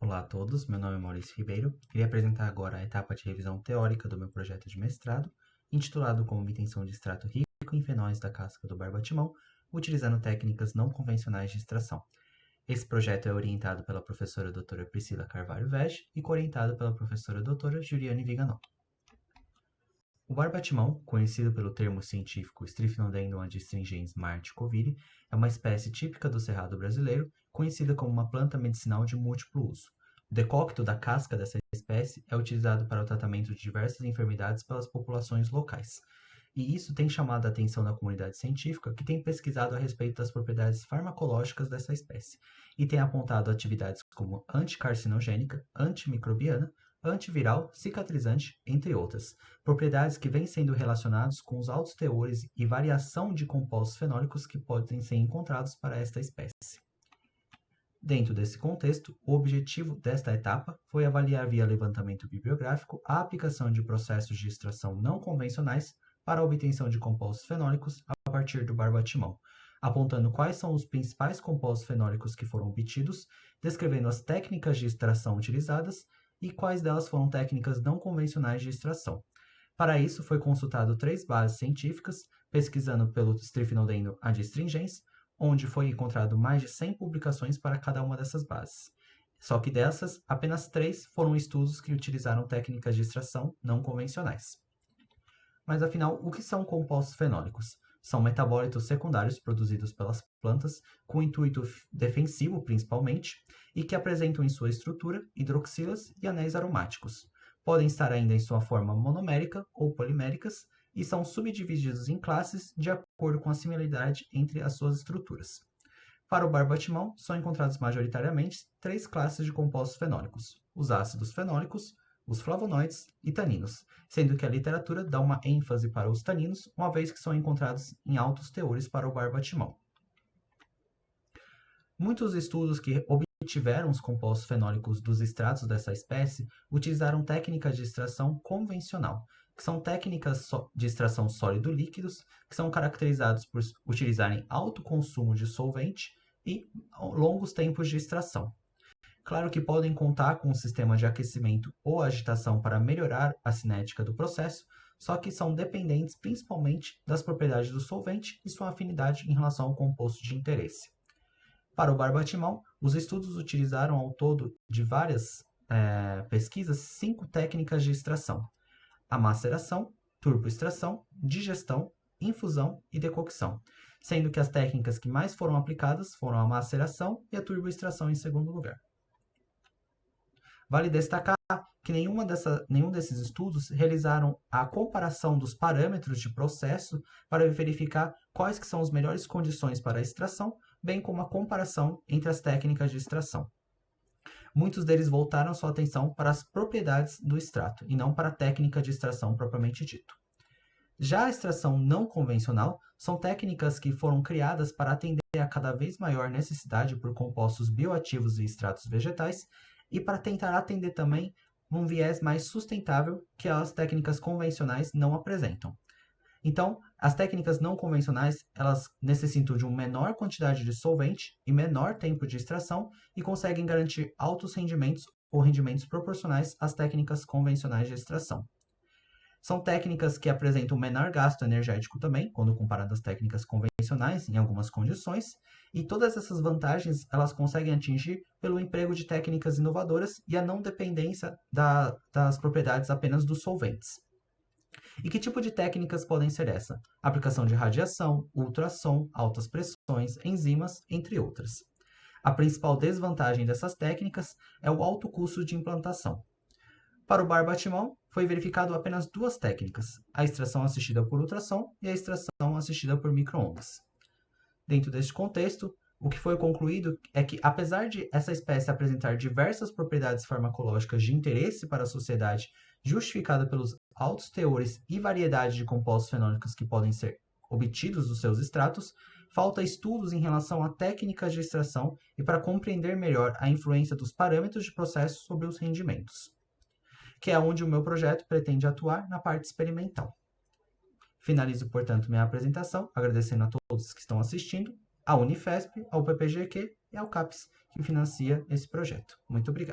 Olá a todos, meu nome é Maurício Ribeiro. Irei apresentar agora a etapa de revisão teórica do meu projeto de mestrado, intitulado como Obtenção de extrato rico em fenóis da casca do barbatimão, utilizando técnicas não convencionais de extração. Esse projeto é orientado pela professora doutora Priscila Carvalho Vege e coorientado pela professora doutora Juliane Viganotto. O barbatimão, conhecido pelo termo científico Strychnodendron adstringens Mart-Covile, é uma espécie típica do Cerrado brasileiro, conhecida como uma planta medicinal de múltiplo uso. O decócito da casca dessa espécie é utilizado para o tratamento de diversas enfermidades pelas populações locais. E isso tem chamado a atenção da comunidade científica, que tem pesquisado a respeito das propriedades farmacológicas dessa espécie, e tem apontado atividades como anticarcinogênica, antimicrobiana, antiviral, cicatrizante, entre outras, propriedades que vêm sendo relacionadas com os altos teores e variação de compostos fenólicos que podem ser encontrados para esta espécie. Dentro desse contexto, o objetivo desta etapa foi avaliar via levantamento bibliográfico a aplicação de processos de extração não convencionais para a obtenção de compostos fenólicos a partir do barbatimão, apontando quais são os principais compostos fenólicos que foram obtidos, descrevendo as técnicas de extração utilizadas e quais delas foram técnicas não convencionais de extração. Para isso, foi consultado 3 bases científicas, pesquisando pelo Strychnodendron adstringens, onde foi encontrado mais de 100 publicações para cada uma dessas bases. Só que dessas, apenas 3 foram estudos que utilizaram técnicas de extração não convencionais. Mas afinal, o que são compostos fenólicos? São metabólitos secundários produzidos pelas plantas, com intuito defensivo principalmente, e que apresentam em sua estrutura hidroxilas e anéis aromáticos. Podem estar ainda em sua forma monomérica ou poliméricas e são subdivididos em classes de acordo com a similaridade entre as suas estruturas. Para o barbatimão, são encontrados majoritariamente 3 classes de compostos fenólicos: os ácidos fenólicos, os flavonoides e taninos, sendo que a literatura dá uma ênfase para os taninos, uma vez que são encontrados em altos teores para o barbatimão. Muitos estudos que obtiveram os compostos fenólicos dos extratos dessa espécie utilizaram técnicas de extração convencional, que são técnicas de extração sólido-líquidos, que são caracterizados por utilizarem alto consumo de solvente e longos tempos de extração. Claro que podem contar com um sistema de aquecimento ou agitação para melhorar a cinética do processo, só que são dependentes principalmente das propriedades do solvente e sua afinidade em relação ao composto de interesse. Para o barbatimão, os estudos utilizaram ao todo de várias pesquisas 5 técnicas de extração: a maceração, turboextração, digestão, infusão e decocção, sendo que as técnicas que mais foram aplicadas foram a maceração e a turboextração em segundo lugar. Vale destacar que nenhum desses estudos realizaram a comparação dos parâmetros de processo para verificar quais que são as melhores condições para a extração, bem como a comparação entre as técnicas de extração. Muitos deles voltaram sua atenção para as propriedades do extrato e não para a técnica de extração propriamente dito. Já a extração não convencional são técnicas que foram criadas para atender a cada vez maior necessidade por compostos bioativos e extratos vegetais e para tentar atender também um viés mais sustentável que as técnicas convencionais não apresentam. Então, as técnicas não convencionais, elas necessitam de uma menor quantidade de solvente e menor tempo de extração e conseguem garantir altos rendimentos ou rendimentos proporcionais às técnicas convencionais de extração. São técnicas que apresentam menor gasto energético também, quando comparado às técnicas convencionais, em algumas condições, e todas essas vantagens elas conseguem atingir pelo emprego de técnicas inovadoras e a não dependência das propriedades apenas dos solventes. E que tipo de técnicas podem ser essa? Aplicação de radiação, ultrassom, altas pressões, enzimas, entre outras. A principal desvantagem dessas técnicas é o alto custo de implantação. Para o barbatimão, foi verificado apenas 2 técnicas, a extração assistida por ultrassom e a extração assistida por micro-ondas. Dentro deste contexto, o que foi concluído é que, apesar de essa espécie apresentar diversas propriedades farmacológicas de interesse para a sociedade, justificada pelos altos teores e variedade de compostos fenólicos que podem ser obtidos dos seus extratos, falta estudos em relação a técnicas de extração e para compreender melhor a influência dos parâmetros de processo sobre os rendimentos, que é onde o meu projeto pretende atuar na parte experimental. Finalizo, portanto, minha apresentação, agradecendo a todos que estão assistindo, à Unifesp, ao PPGQ e ao CAPES, que financia esse projeto. Muito obrigado.